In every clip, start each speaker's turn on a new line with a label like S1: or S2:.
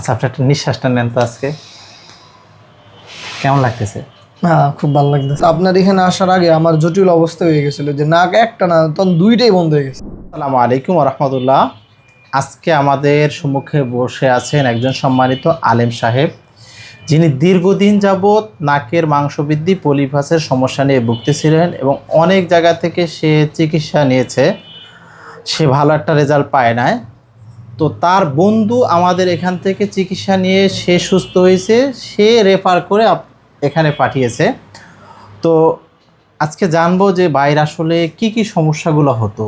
S1: আচ্ছা, আপনি একটা নিঃশ্বাসটা নেন তো। আজকে কেমন লাগতেছে?
S2: হ্যাঁ, খুব ভালো লাগতেছে। আপনার এখানে আসার আগে আমার জটিল অবস্থা হয়ে গেছিল যে নাক একটা না, তখন দুইটাই বন্ধ হয়ে গেছে।
S1: আসসালামু আলাইকুম রহমতুল্লাহ। আজকে আমাদের সম্মুখে বসে আছেন একজন সম্মানিত আলেম সাহেব, যিনি দীর্ঘদিন যাবৎ নাকের মাংসবৃদ্ধি পলিভাসের সমস্যা নিয়ে ভুগতেছিলেন এবং অনেক জায়গা থেকে সে চিকিৎসা নিয়েছে, সে ভালো একটা রেজাল্ট পায় নাই। তো তার বন্ধু আমাদের এখান থেকে চিকিৎসা নিয়ে সে সুস্থ হয়েছে, সে রেফার করে এখানে পাঠিয়েছে। তো আজকে জানবো যে বাইরে আসলে কি কি সমস্যাগুলো হতো।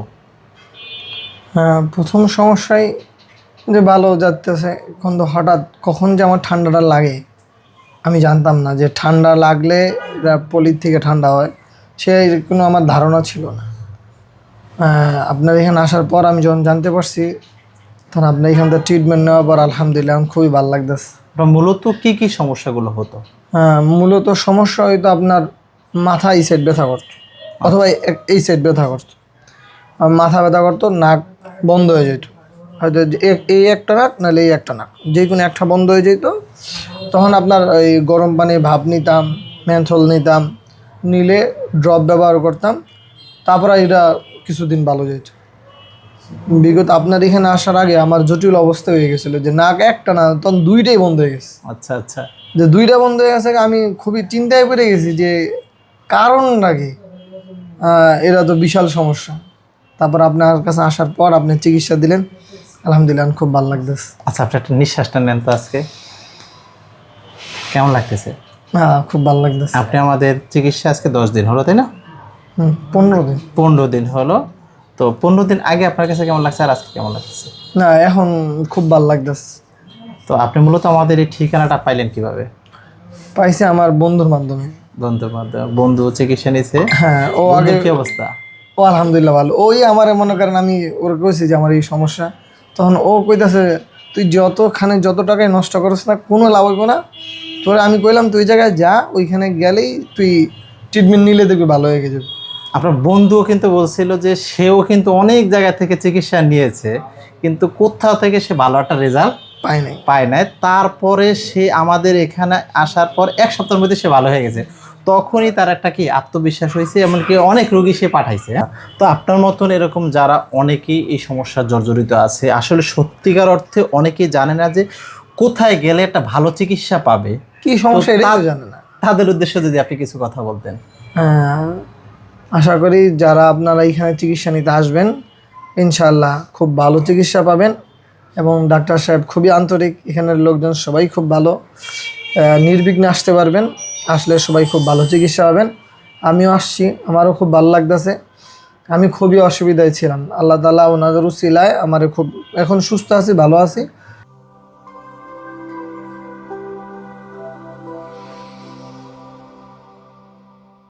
S2: হ্যাঁ, প্রথম সমস্যায় যে ভালো যাচ্ছে, এখন তো হঠাৎ কখন যে আমার ঠান্ডাটা লাগে আমি জানতাম না যে ঠান্ডা লাগলে এটা পলির থেকে ঠান্ডা হয়, সে কোনো আমার ধারণা ছিল না। আপনার এখানে আসার পর আমি যখন জানতে পারছি, তখন আপনার এখান থেকে ট্রিটমেন্ট নেওয়ার পর আলহামদুলিল্লাহ এখন খুবই ভালো লাগতেছে।
S1: মূলত কি কি সমস্যাগুলো হতো?
S2: মূলত সমস্যা হয়তো আপনার মাথা এই সাইড ব্যথা করতো, অথবা এই সাইড ব্যথা করতো। মাথা ব্যথা করতো, নাক বন্ধ হয়ে যেত, হয়তো এই একটা নাক নাহলে এই একটা নাক, যে কোনো একটা বন্ধ হয়ে যেত। তখন আপনার এই গরম পানি ভাপ নিতাম, মেন্থল নিতাম, নিলে ড্রপ ব্যবহার করতাম, তারপরে এটা কিছুদিন ভালো যেত। বিগত আপনার এখানে আসার আগে আমার জটিল অবস্থা হয়ে গেছিলো যে নাক একটা না, তখন দুইটাই বন্ধ হয়ে গেছে।
S1: আচ্ছা আচ্ছা।
S2: যে দুইটা বন্ধ হয়ে গেছে, আমি খুবই চিন্তায় পড়ে গেছি যে কারণটা কি। এটা তো বিশাল সমস্যা। তারপর আপনার কাছে আসার পর আপনি চিকিৎসা দিলেন, আলহামদুলিল্লাহ খুব ভালো লাগতেছে।
S1: আচ্ছা, আপনি একটা নিঃশ্বাসটা নেন তো। আজকে কেমন লাগতেছে?
S2: হ্যাঁ, খুব ভালো লাগতেছে।
S1: আপনি আমাদের চিকিৎসা আজকে 10 দিন হলো, তাই না?
S2: 15 দিন।
S1: 15 দিন হলো। তো 15 দিন আগে আপনার কাছে কেমন লাগছে আর আজকে কেমন লাগতেছে?
S2: না, এখন খুব ভালো লাগতেছে।
S1: তো আপনি মূলত আমাদের এই ঠিকানাটা পাইলেন কিভাবে?
S2: পাইছি আমার বন্ধুর মাধ্যমে।
S1: বন্ধু চিকিৎসা নিয়েছে।
S2: হ্যাঁ, ও আগে
S1: বন্ধুর কি অবস্থা?
S2: ও আলহামদুলিল্লাহ ভালো। ওই আমার মনে করেন আমি ওর কইছি যে আমার এই সমস্যা, তখন ও কইতাছে তুই যত টাকায় নষ্ট করছ না, কোনো লাভ হইব না তোর। আমি কইলাম তুই ওই জায়গায় যা, ওইখানে গেলেই তুই ট্রিটমেন্ট নিলে দেখবি ভালো হয়ে যাবে।
S1: আপনার বন্ধুও কিন্তু বলছিল যে সেও কিন্তু অনেক জায়গা থেকে চিকিৎসা নিয়েছে, কিন্তু কোথাও থেকে সে ভালো একটা রেজাল্ট পায় নাই। তারপরে সে আমাদের এখানে আসার পর 1 সপ্তাহের মধ্যে সে ভালো হয়ে গেছে। তখনই তার একটা কি আত্মবিশ্বাস হয়েছে, এমনকি অনেক রোগী সে পাঠাইছে। তো আপনার মতন এরকম যারা অনেকেই এই সমস্যার জর্জরিত আছে, আসলে সত্যিকার অর্থে অনেকেই জানে না যে কোথায় গেলে একটা ভালো চিকিৎসা পাবে,
S2: কি সমস্যা এটাই জানে না।
S1: তাদের উদ্দেশ্যে যদি আপনি কিছু কথা বলতেন।
S2: হ্যাঁ, আশা করি যারা আপনারা এখানে চিকিৎসা নিতে আসবেন, ইনশাআল্লাহ খুব ভালো চিকিৎসা পাবেন। এবং ডাক্তার সাহেব খুবই আন্তরিক, এখানের লোকজন সবাই খুব ভালো, নির্বিঘ্নে আসতে পারবেন। আসলে সবাই খুব ভালো চিকিৎসা পাবেন। আমিও আসছি, আমারও খুব ভালো লাগতেছে। আমি খুবই অসুবিধায় ছিলাম, আল্লাহ তাআলা ওনাদের উসিলায় আমার খুব এখন সুস্থ আছি, ভালো আছি।